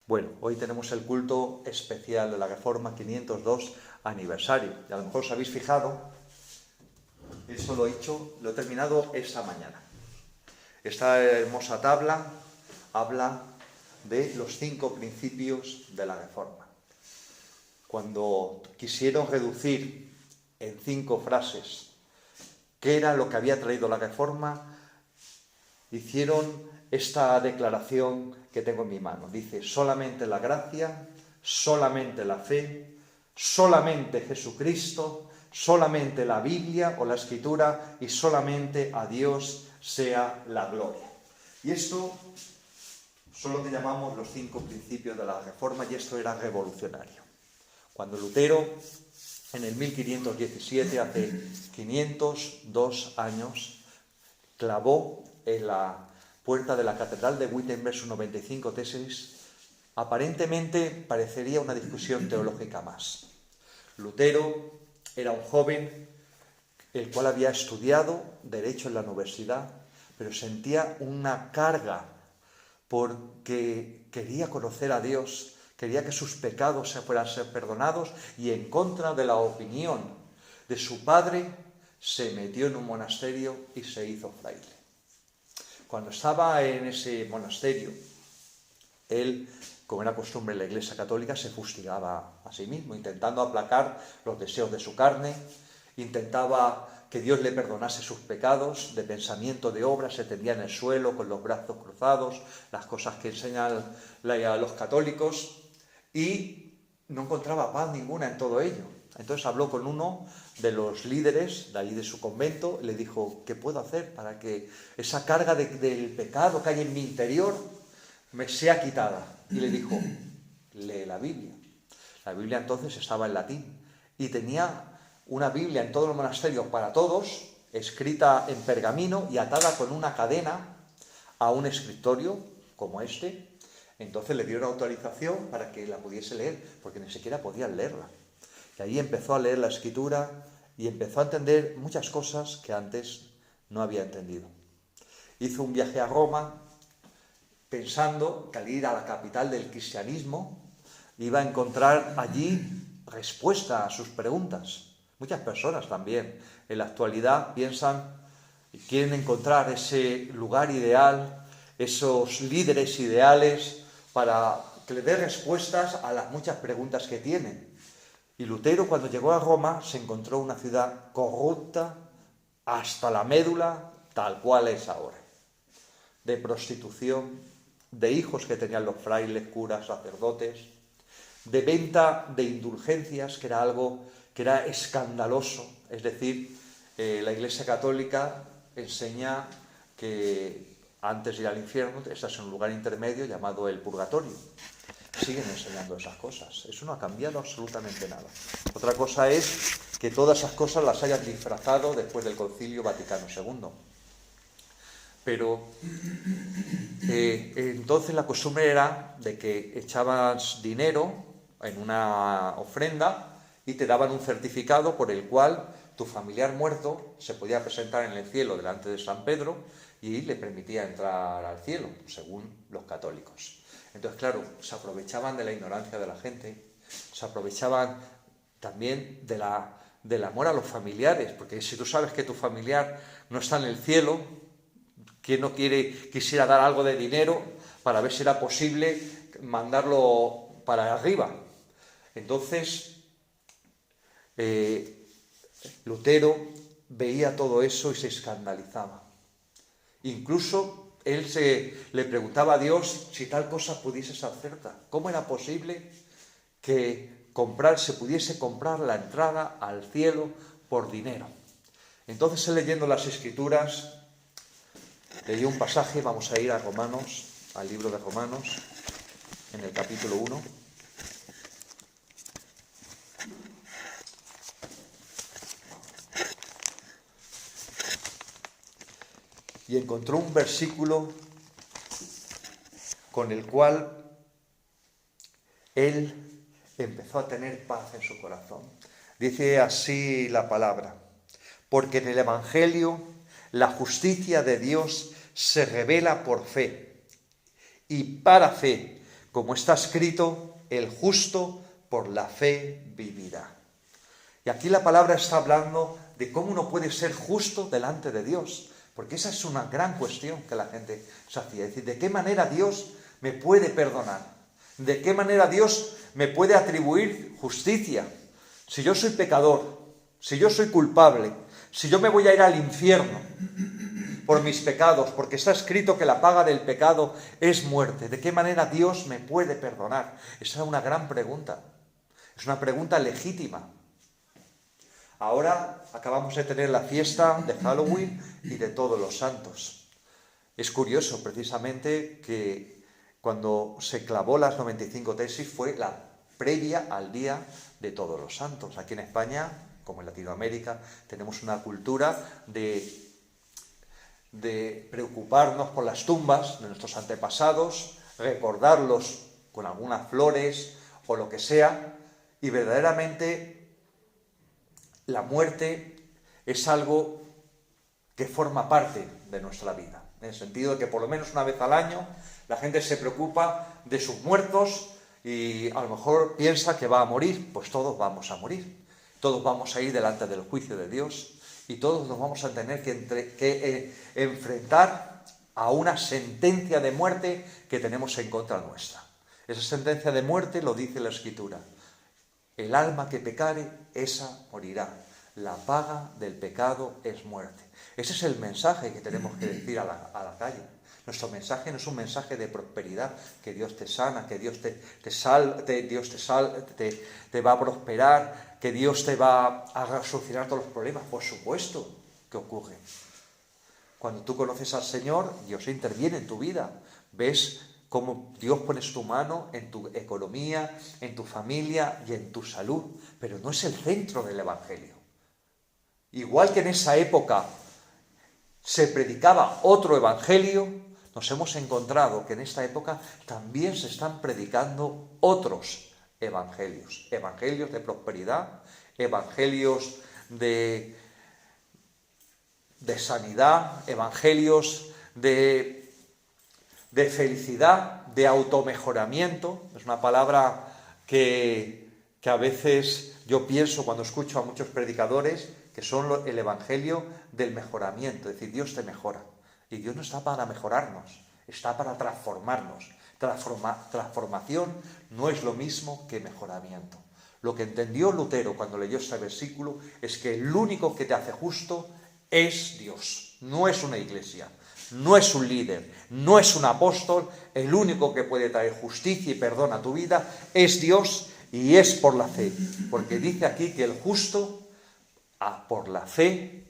Bueno, hoy tenemos el culto especial de la Reforma 502 aniversario. Y a lo mejor os habéis fijado, eso lo he terminado esta mañana. Esta hermosa tabla habla de los 5 principios de la Reforma. Cuando quisieron reducir en 5 frases qué era lo que había traído la Reforma, hicieron esta declaración que tengo en mi mano. Dice: solamente la gracia, solamente la fe, solamente Jesucristo, solamente la Biblia o la Escritura y solamente a Dios sea la gloria. Y esto son lo que llamamos los 5 principios de la Reforma, y esto era revolucionario. Cuando Lutero, en el 1517, hace 502 años, clavó en la puerta de la Catedral de Wittenberg sus 95 tesis, aparentemente parecería una discusión teológica más. Lutero era un joven el cual había estudiado Derecho en la universidad, pero sentía una carga porque quería conocer a Dios, quería que sus pecados se fueran a ser perdonados, y en contra de la opinión de su padre se metió en un monasterio y se hizo fraile. Cuando estaba en ese monasterio, él, como era costumbre en la Iglesia Católica, se fustigaba a sí mismo, intentando aplacar los deseos de su carne, intentaba que Dios le perdonase sus pecados, de pensamiento, de obra, se tendía en el suelo con los brazos cruzados, las cosas que enseñan a los católicos, y no encontraba paz ninguna en todo ello. Entonces habló con uno de los líderes de allí de su convento y le dijo: ¿qué puedo hacer para que esa carga del pecado que hay en mi interior me sea quitada? Y le dijo: lee la Biblia. La Biblia entonces estaba en latín y tenía una Biblia en todo el monasterio para todos, escrita en pergamino y atada con una cadena a un escritorio como este. Entonces le dieron autorización para que la pudiese leer, porque ni siquiera podían leerla. Y ahí empezó a leer la Escritura y empezó a entender muchas cosas que antes no había entendido. Hizo un viaje a Roma pensando que al ir a la capital del cristianismo iba a encontrar allí respuesta a sus preguntas. Muchas personas también en la actualidad piensan y quieren encontrar ese lugar ideal, esos líderes ideales para que le dé respuestas a las muchas preguntas que tienen. Y Lutero, cuando llegó a Roma, se encontró una ciudad corrupta hasta la médula, tal cual es ahora, de prostitución, de hijos que tenían los frailes, curas, sacerdotes, de venta de indulgencias, que era algo que era escandaloso. Es decir, la Iglesia Católica enseña que antes de ir al infierno estás en un lugar intermedio llamado el purgatorio. Siguen enseñando esas cosas. Eso no ha cambiado absolutamente nada. Otra cosa es que todas esas cosas las hayan disfrazado después del Concilio Vaticano II. Pero entonces la costumbre era de que echabas dinero en una ofrenda y te daban un certificado por el cual tu familiar muerto se podía presentar en el cielo delante de San Pedro y le permitía entrar al cielo, según los católicos. Entonces, claro, se aprovechaban de la ignorancia de la gente, se aprovechaban también del amor a los familiares, porque si tú sabes que tu familiar no está en el cielo, ¿quién no quisiera dar algo de dinero para ver si era posible mandarlo para arriba? Entonces, Lutero veía todo eso y se escandalizaba. Incluso él le preguntaba a Dios si tal cosa pudiese ser cierta. ¿Cómo era posible que se pudiese comprar la entrada al cielo por dinero? Entonces, él, leyendo las Escrituras, leyó un pasaje. Vamos a ir a Romanos, al libro de Romanos, en el capítulo 1. Y encontró un versículo con el cual él empezó a tener paz en su corazón. Dice así la palabra: porque en el Evangelio la justicia de Dios se revela por fe y para fe, como está escrito, el justo por la fe vivirá. Y aquí la palabra está hablando de cómo uno puede ser justo delante de Dios, porque esa es una gran cuestión que la gente se hacía. Es decir, ¿de qué manera Dios me puede perdonar? ¿De qué manera Dios me puede atribuir justicia? Si yo soy pecador, si yo soy culpable, si yo me voy a ir al infierno por mis pecados, porque está escrito que la paga del pecado es muerte, ¿de qué manera Dios me puede perdonar? Esa es una gran pregunta. Es una pregunta legítima. Ahora acabamos de tener la fiesta de Halloween y de Todos los Santos. Es curioso precisamente que cuando se clavó las 95 tesis fue la previa al Día de Todos los Santos. Aquí en España, como en Latinoamérica, tenemos una cultura de preocuparnos por las tumbas de nuestros antepasados, recordarlos con algunas flores o lo que sea, y verdaderamente la muerte es algo que forma parte de nuestra vida, en el sentido de que por lo menos una vez al año la gente se preocupa de sus muertos y a lo mejor piensa que va a morir. Pues todos vamos a morir, todos vamos a ir delante del juicio de Dios y todos nos vamos a tener que enfrentar a una sentencia de muerte que tenemos en contra nuestra. Esa sentencia de muerte lo dice la Escritura: el alma que pecare, esa morirá. La paga del pecado es muerte. Ese es el mensaje que tenemos que decir a la calle. Nuestro mensaje no es un mensaje de prosperidad, que Dios te sana, que Dios te va a prosperar, que Dios te va a solucionar todos los problemas. Por supuesto que ocurre. Cuando tú conoces al Señor, Dios interviene en tu vida. Ves cómo Dios pone su mano en tu economía, en tu familia y en tu salud, pero no es el centro del Evangelio. Igual que en esa época se predicaba otro evangelio, nos hemos encontrado que en esta época también se están predicando otros evangelios. Evangelios de prosperidad, evangelios de sanidad, evangelios de felicidad, de automejoramiento. Es una palabra que a veces yo pienso cuando escucho a muchos predicadores, que son el evangelio del mejoramiento. Es decir, Dios te mejora. Y Dios no está para mejorarnos, está para transformarnos. Transformación no es lo mismo que mejoramiento. Lo que entendió Lutero cuando leyó este versículo es que el único que te hace justo es Dios. No es una iglesia, no es un líder, no es un apóstol. El único que puede traer justicia y perdón a tu vida es Dios, y es por la fe. Porque dice aquí que el justo, por la fe,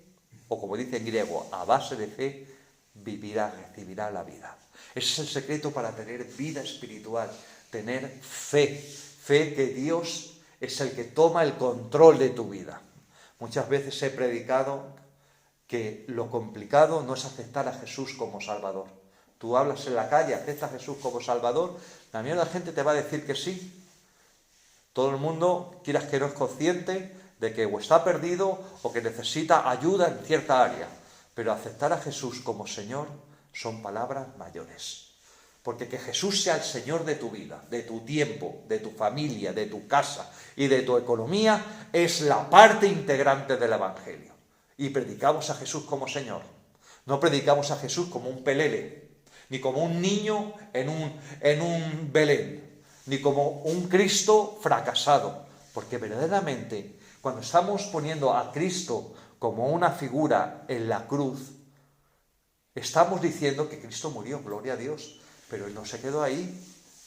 o como dice en griego, a base de fe, recibirá la vida. Ese es el secreto para tener vida espiritual, tener fe. Fe que Dios es el que toma el control de tu vida. Muchas veces he predicado que lo complicado no es aceptar a Jesús como Salvador. Tú hablas en la calle, aceptas a Jesús como Salvador, la mayoría de la gente te va a decir que sí. Todo el mundo, quieras que no, es consciente de que o está perdido o que necesita ayuda en cierta área. Pero aceptar a Jesús como Señor son palabras mayores. Porque que Jesús sea el Señor de tu vida, de tu tiempo, de tu familia, de tu casa y de tu economía es la parte integrante del Evangelio. Y predicamos a Jesús como Señor. No predicamos a Jesús como un pelele, ni como un niño en un Belén, ni como un Cristo fracasado. Porque verdaderamente, cuando estamos poniendo a Cristo como una figura en la cruz, estamos diciendo que Cristo murió, gloria a Dios, pero Él no se quedó ahí.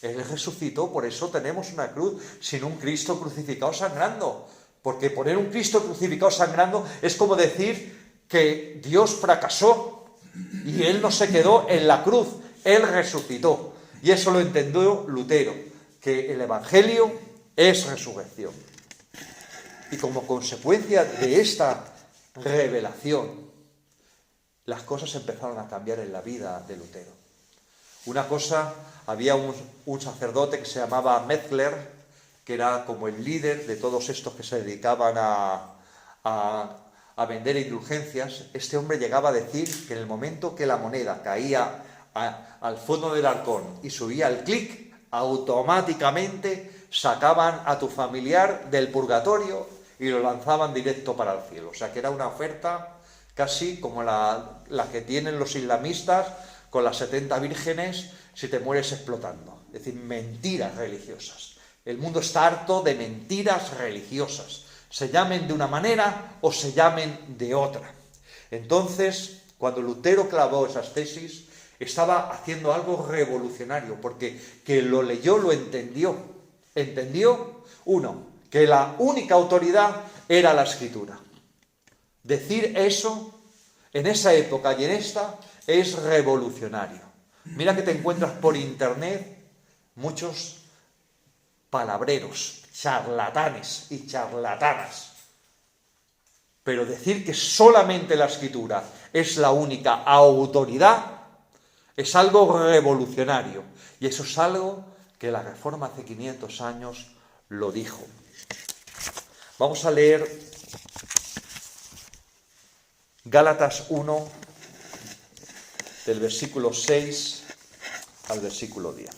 Él resucitó, por eso tenemos una cruz sin un Cristo crucificado sangrando. Porque poner un Cristo crucificado sangrando es como decir que Dios fracasó y Él no se quedó en la cruz, Él resucitó. Y eso lo entendió Lutero, que el Evangelio es resurrección. Y como consecuencia de esta revelación, las cosas empezaron a cambiar en la vida de Lutero. Una cosa, había un sacerdote que se llamaba Metzler, que era como el líder de todos estos que se dedicaban a vender indulgencias. Este hombre llegaba a decir que en el momento que la moneda caía al fondo del arcón y subía el clic, automáticamente sacaban a tu familiar del purgatorio y lo lanzaban directo para el cielo. O sea que era una oferta casi como la que tienen los islamistas con las 70 vírgenes si te mueres explotando. Es decir, mentiras religiosas. El mundo está harto de mentiras religiosas, se llamen de una manera o se llamen de otra. Entonces, cuando Lutero clavó esas tesis, estaba haciendo algo revolucionario, porque quien lo leyó lo entendió. Entendió, uno, que la única autoridad era la Escritura. Decir eso en esa época y en esta es revolucionario. Mira que te encuentras por internet muchos palabreros, charlatanes y charlatanas. Pero decir que solamente la Escritura es la única autoridad es algo revolucionario. Y eso es algo que la Reforma hace 500 años lo dijo. Vamos a leer Gálatas 1, del versículo 6 al versículo 10.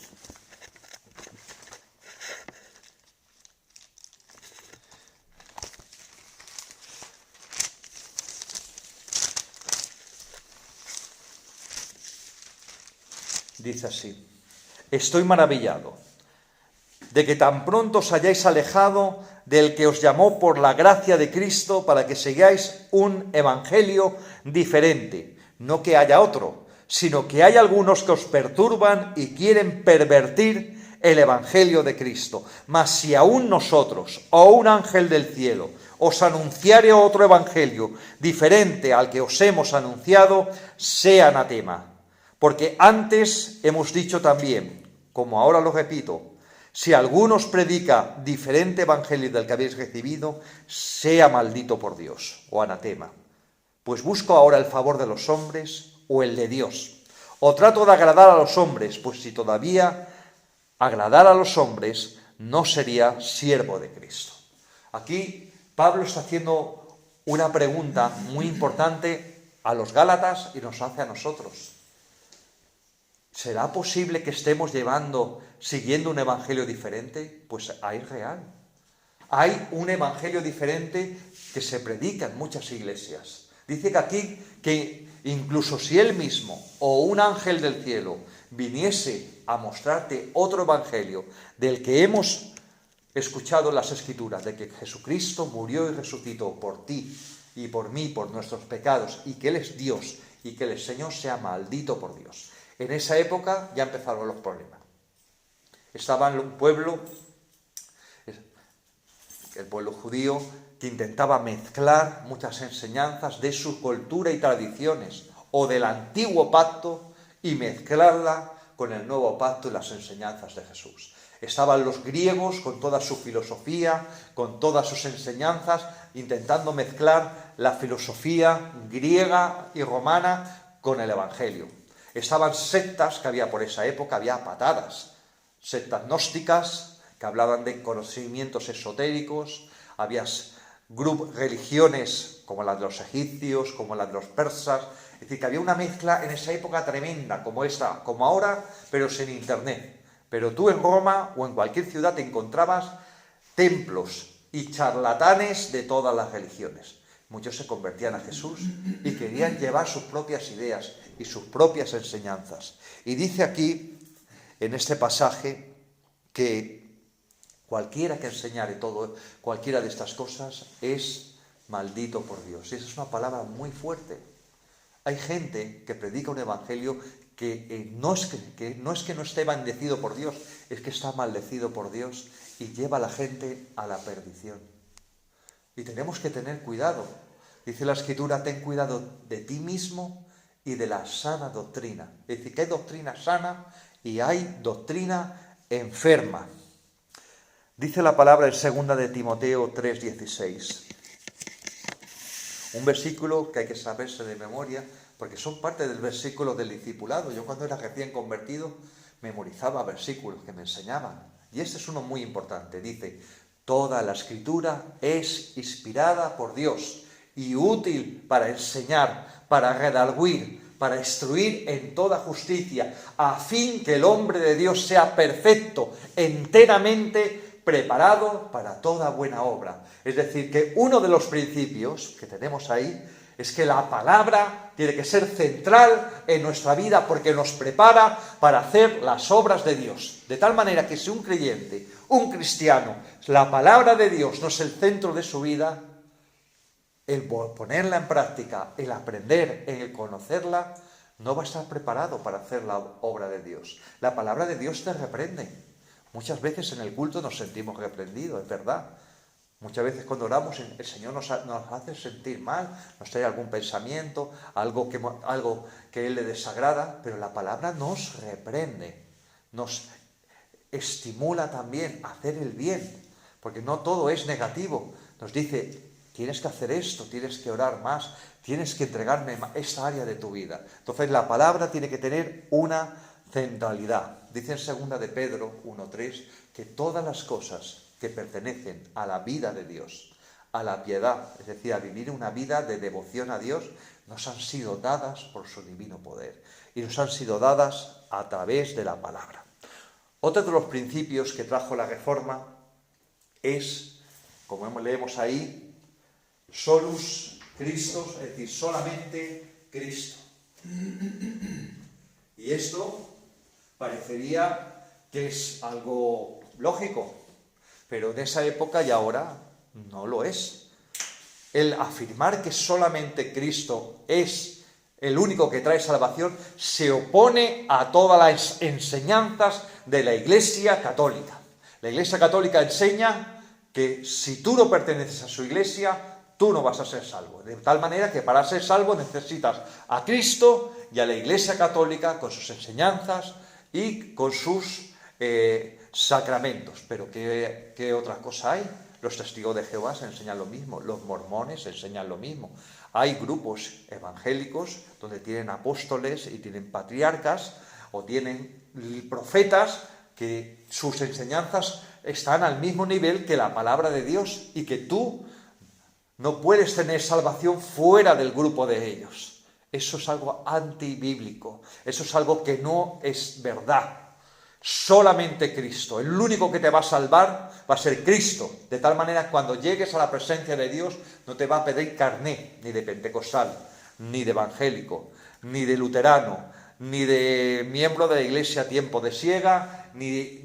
Dice así: estoy maravillado de que tan pronto os hayáis alejado del que os llamó por la gracia de Cristo para que sigáis un evangelio diferente. No que haya otro, sino que hay algunos que os perturban y quieren pervertir el evangelio de Cristo. Mas si aún nosotros o un ángel del cielo os anunciare otro evangelio diferente al que os hemos anunciado, sea anatema. Porque antes hemos dicho también, como ahora lo repito, si alguno os predica diferente evangelio del que habéis recibido, sea maldito por Dios, o anatema. Pues busco ahora el favor de los hombres o el de Dios. O trato de agradar a los hombres, pues si todavía agradara a los hombres, no sería siervo de Cristo. Aquí Pablo está haciendo una pregunta muy importante a los Gálatas y nos hace a nosotros. ¿Será posible que estemos siguiendo un evangelio diferente? Pues hay real. Hay un evangelio diferente que se predica en muchas iglesias. Dice que aquí que incluso si él mismo o un ángel del cielo viniese a mostrarte otro evangelio del que hemos escuchado en las Escrituras, de que Jesucristo murió y resucitó por ti y por mí, por nuestros pecados, y que Él es Dios y que el Señor sea maldito por Dios. En esa época ya empezaron los problemas. Estaba un pueblo, el pueblo judío, que intentaba mezclar muchas enseñanzas de su cultura y tradiciones o del antiguo pacto y mezclarla con el nuevo pacto y las enseñanzas de Jesús. Estaban los griegos con toda su filosofía, con todas sus enseñanzas, intentando mezclar la filosofía griega y romana con el evangelio. Estaban sectas que había por esa época, había patadas, sectas gnósticas que hablaban de conocimientos esotéricos, había religiones como las de los egipcios, como las de los persas, es decir, que había una mezcla en esa época tremenda, como esta, como ahora, pero sin internet. Pero tú en Roma o en cualquier ciudad te encontrabas templos y charlatanes de todas las religiones. Muchos se convertían a Jesús y querían llevar sus propias ideas y sus propias enseñanzas. Y dice aquí, en este pasaje, que cualquiera que enseñare cualquiera de estas cosas es maldito por Dios. Y esa es una palabra muy fuerte. Hay gente que predica un evangelio que no es que no esté bendecido por Dios, es que está maldecido por Dios y lleva a la gente a la perdición. Y tenemos que tener cuidado. Dice la Escritura, ten cuidado de ti mismo y de la sana doctrina. Es decir, que hay doctrina sana y hay doctrina enferma. Dice la palabra en 2 de Timoteo 3:16. Un versículo que hay que saberse de memoria, porque son parte del versículo del discipulado. Yo cuando era recién convertido memorizaba versículos que me enseñaban. Y este es uno muy importante. Dice, toda la Escritura es inspirada por Dios y útil para enseñar, para redarguir, para instruir en toda justicia, a fin que el hombre de Dios sea perfecto, enteramente preparado para toda buena obra. Es decir, que uno de los principios que tenemos ahí es que la palabra tiene que ser central en nuestra vida porque nos prepara para hacer las obras de Dios. De tal manera que si un creyente, un cristiano, la palabra de Dios no es el centro de su vida, el ponerla en práctica, el aprender, el conocerla, no va a estar preparado para hacer la obra de Dios. La palabra de Dios te reprende. Muchas veces en el culto nos sentimos reprendidos, es verdad. Muchas veces cuando oramos el Señor nos hace sentir mal, nos trae algún pensamiento, algo que Él le desagrada, pero la palabra nos reprende, nos estimula también a hacer el bien, porque no todo es negativo. Nos dice, tienes que hacer esto, tienes que orar más, tienes que entregarme esta área de tu vida. Entonces la palabra tiene que tener una centralidad. Dice en 2 de Pedro 1:3 que todas las cosas que pertenecen a la vida de Dios, a la piedad, es decir, a vivir una vida de devoción a Dios, nos han sido dadas por su divino poder y nos han sido dadas a través de la palabra. Otro de los principios que trajo la Reforma es, como leemos ahí, solus Christus, es decir, solamente Cristo. Y esto parecería que es algo lógico, pero en esa época y ahora no lo es. El afirmar que solamente Cristo es el único que trae salvación se opone a todas las enseñanzas de la Iglesia Católica. La Iglesia Católica enseña que si tú no perteneces a su Iglesia, tú no vas a ser salvo. De tal manera que para ser salvo necesitas a Cristo y a la Iglesia Católica con sus enseñanzas y con sus sacramentos. Pero ¿qué otra cosa hay? Los testigos de Jehová se enseñan lo mismo, los mormones enseñan lo mismo. Hay grupos evangélicos donde tienen apóstoles y tienen patriarcas o tienen profetas que sus enseñanzas están al mismo nivel que la palabra de Dios y que tú no puedes tener salvación fuera del grupo de ellos. Eso es algo antibíblico, eso es algo que no es verdad. Solamente Cristo, el único que te va a salvar va a ser Cristo. De tal manera que cuando llegues a la presencia de Dios no te va a pedir carné, ni de pentecostal, ni de evangélico, ni de luterano, ni de miembro de la iglesia tiempo de siega, ni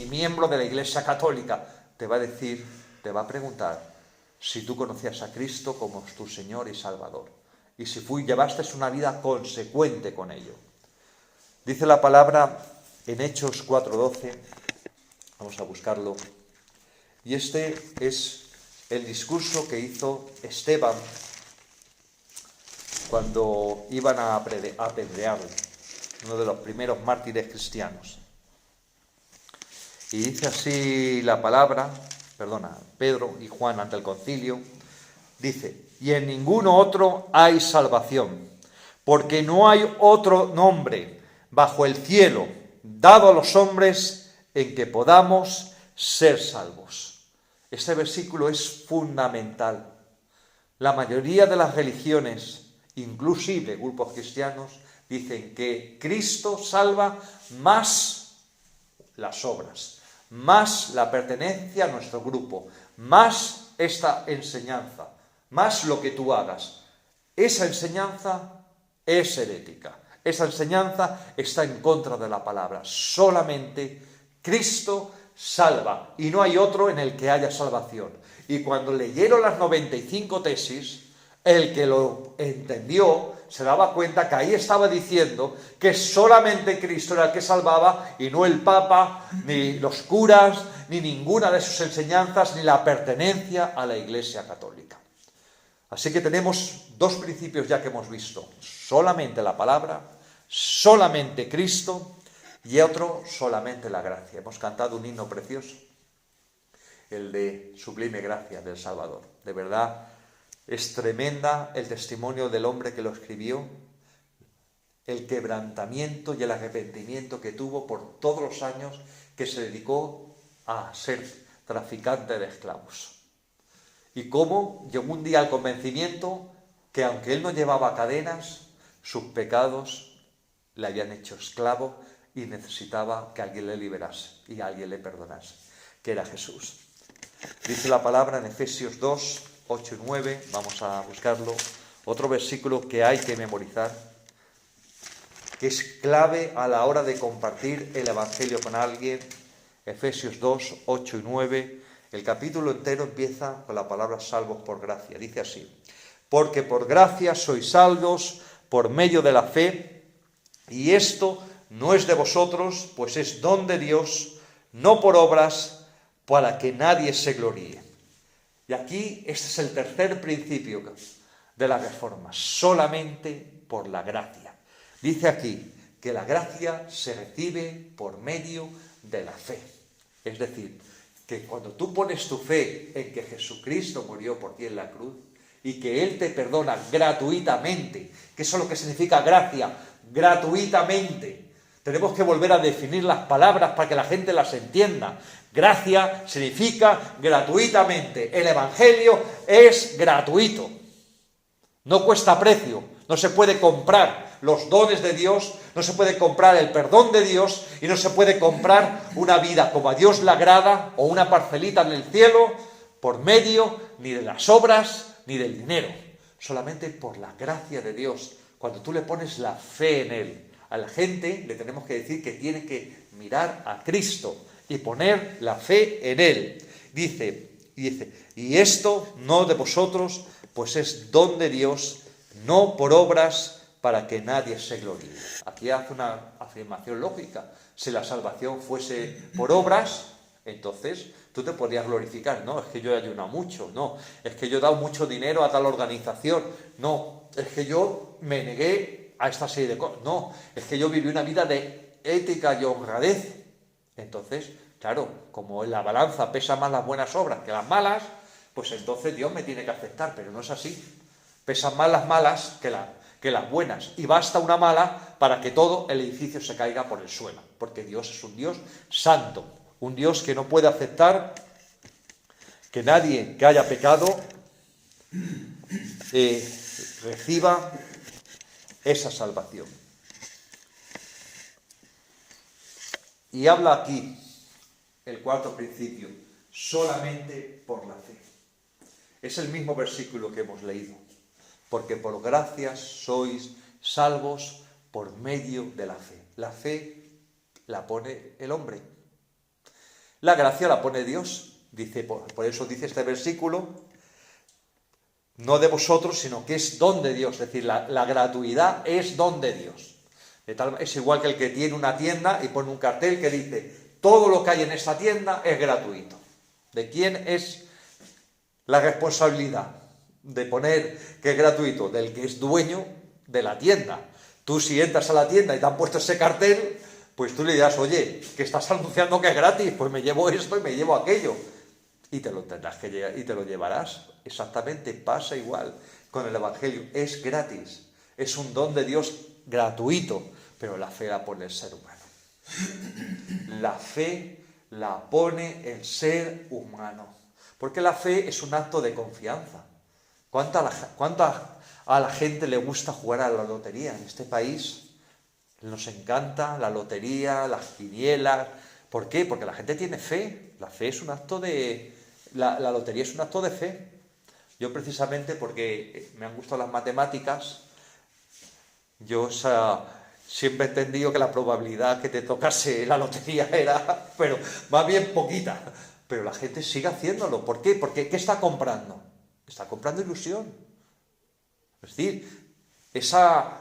miembro de la iglesia católica. Te va a decir, te va a preguntar si tú conocías a Cristo como tu Señor y Salvador. Y si llevaste una vida consecuente con ello. Dice la palabra en Hechos 4:12, vamos a buscarlo, y este es el discurso que hizo Esteban cuando iban a apedrearlo, uno de los primeros mártires cristianos. Y dice así la palabra, Pedro y Juan ante el concilio, dice, y en ninguno otro hay salvación, porque no hay otro nombre bajo el cielo dado a los hombres en que podamos ser salvos. Este versículo es fundamental. La mayoría de las religiones, inclusive grupos cristianos, dicen que Cristo salva más las obras, más la pertenencia a nuestro grupo, más esta enseñanza, más lo que tú hagas. Esa enseñanza es herética. Esa enseñanza está en contra de la palabra. Solamente Cristo salva y no hay otro en el que haya salvación. Y cuando leyeron las 95 tesis, el que lo entendió se daba cuenta que ahí estaba diciendo que solamente Cristo era el que salvaba y no el Papa, ni los curas, ni ninguna de sus enseñanzas, ni la pertenencia a la Iglesia Católica. Así que tenemos dos principios ya que hemos visto. Solamente la palabra, solamente Cristo y otro, solamente la gracia. Hemos cantado un himno precioso, el de Sublime Gracia del Salvador. De verdad, es tremenda el testimonio del hombre que lo escribió, el quebrantamiento y el arrepentimiento que tuvo por todos los años que se dedicó a ser traficante de esclavos. Y cómo llegó un día al convencimiento que aunque él no llevaba cadenas, Sus pecados le habían hecho esclavo y necesitaba que alguien le liberase y alguien le perdonase, que era Jesús. Dice la palabra en Efesios 2, 8 y 9, vamos a buscarlo, otro versículo que hay que memorizar, que es clave a la hora de compartir el Evangelio con alguien. Efesios 2, 8 y 9, el capítulo entero empieza con la palabra salvos por gracia. Dice así: porque por gracia sois salvos por medio de la fe, y esto no es de vosotros, pues es don de Dios, no por obras, para que nadie se gloríe. Y aquí este es el tercer principio de la Reforma, solamente por la gracia. Dice aquí que la gracia se recibe por medio de la fe. Es decir, que cuando tú pones tu fe en que Jesucristo murió por ti en la cruz y que Él te perdona gratuitamente, que eso es lo que significa gracia, gratuitamente. Tenemos que volver a definir las palabras para que la gente las entienda. Gracia significa gratuitamente. El Evangelio es gratuito. No cuesta precio, no se puede comprar los dones de Dios, no se puede comprar el perdón de Dios y no se puede comprar una vida como a Dios le agrada o una parcelita en el cielo por medio ni de las obras ni del dinero, solamente por la gracia de Dios. Cuando tú le pones la fe en Él, a la gente le tenemos que decir que tiene que mirar a Cristo y poner la fe en Él. Dice, y esto no de vosotros, pues es don de Dios, no por obras, para que nadie se gloríe. Aquí hace una afirmación lógica. Si la salvación fuese por obras, entonces tú te podrías glorificar. No, es que yo he ayunado mucho. No, es que yo he dado mucho dinero a tal organización. No, es que yo me negué a esta serie de cosas. No, es que yo viví una vida de ética y honradez. Entonces, claro, como en la balanza pesa más las buenas obras que las malas, pues entonces Dios me tiene que aceptar, pero no es así. Pesan más las malas que las buenas, y basta una mala para que todo el edificio se caiga por el suelo, porque Dios es un Dios santo, un Dios que no puede aceptar que nadie que haya pecado reciba esa salvación. Y habla aquí el cuarto principio, solamente por la fe. Es el mismo versículo que hemos leído. Porque por gracia sois salvos por medio de la fe. La fe la pone el hombre. La gracia la pone Dios. Dice, por eso dice este versículo, no de vosotros, sino que es don de Dios. Es decir, la gratuidad es don de Dios. Es igual que el que tiene una tienda y pone un cartel que dice, todo lo que hay en esta tienda es gratuito. ¿De quién es la responsabilidad de poner que es gratuito? Del que es dueño de la tienda. Tú, si entras a la tienda y te han puesto ese cartel, pues tú le dirás, oye, que estás anunciando que es gratis, pues me llevo esto y me llevo aquello. Y te lo tendrás que llevar y te lo llevarás. Exactamente, pasa igual con el Evangelio. Es gratis, es un don de Dios gratuito, pero la fe la pone el ser humano. La fe la pone el ser humano. Porque la fe es un acto de confianza. ¿Cuánto a la gente le gusta jugar a la lotería en este país? Nos encanta la lotería, las quinielas. ¿Por qué? Porque la gente tiene fe. La fe es un acto de... La lotería es un acto de fe. Yo precisamente porque me han gustado las matemáticas, yo siempre he entendido que la probabilidad que te tocase la lotería era, pero más bien poquita. Pero la gente sigue haciéndolo. ¿Por qué? Porque ¿qué está comprando? Está comprando ilusión. Es decir, ese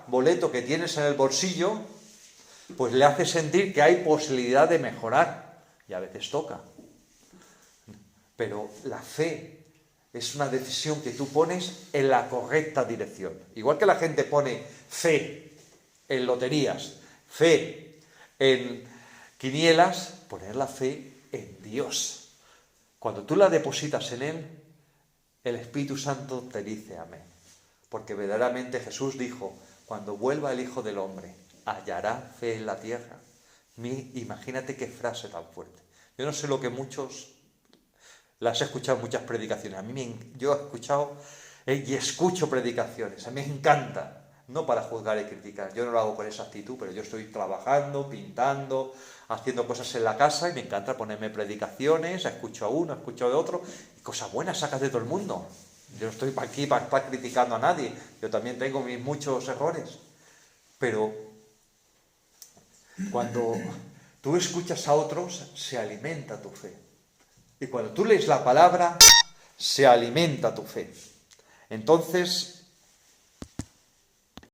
boleto que tienes en el bolsillo, pues le hace sentir que hay posibilidad de mejorar. Y a veces toca. Pero la fe es una decisión que tú pones en la correcta dirección. Igual que la gente pone fe en loterías, fe en quinielas, poner la fe en Dios. Cuando tú la depositas en Él, el Espíritu Santo te dice amén. Porque verdaderamente Jesús dijo, cuando vuelva el Hijo del Hombre, ¿hallará fe en la tierra? Imagínate qué frase tan fuerte. Yo no sé lo que muchos... Las he escuchado en muchas predicaciones. Yo he escuchado y escucho predicaciones. A mí me encanta no para juzgar y criticar. Yo no lo hago con esa actitud, pero yo estoy trabajando, pintando, haciendo cosas en la casa y me encanta ponerme predicaciones, escucho a uno, escucho a otro, y cosas buenas sacas de todo el mundo. Yo no estoy aquí para estar criticando a nadie, yo también tengo mis muchos errores, pero cuando tú escuchas a otros, se alimenta tu fe. Y cuando tú lees la palabra, se alimenta tu fe. Entonces,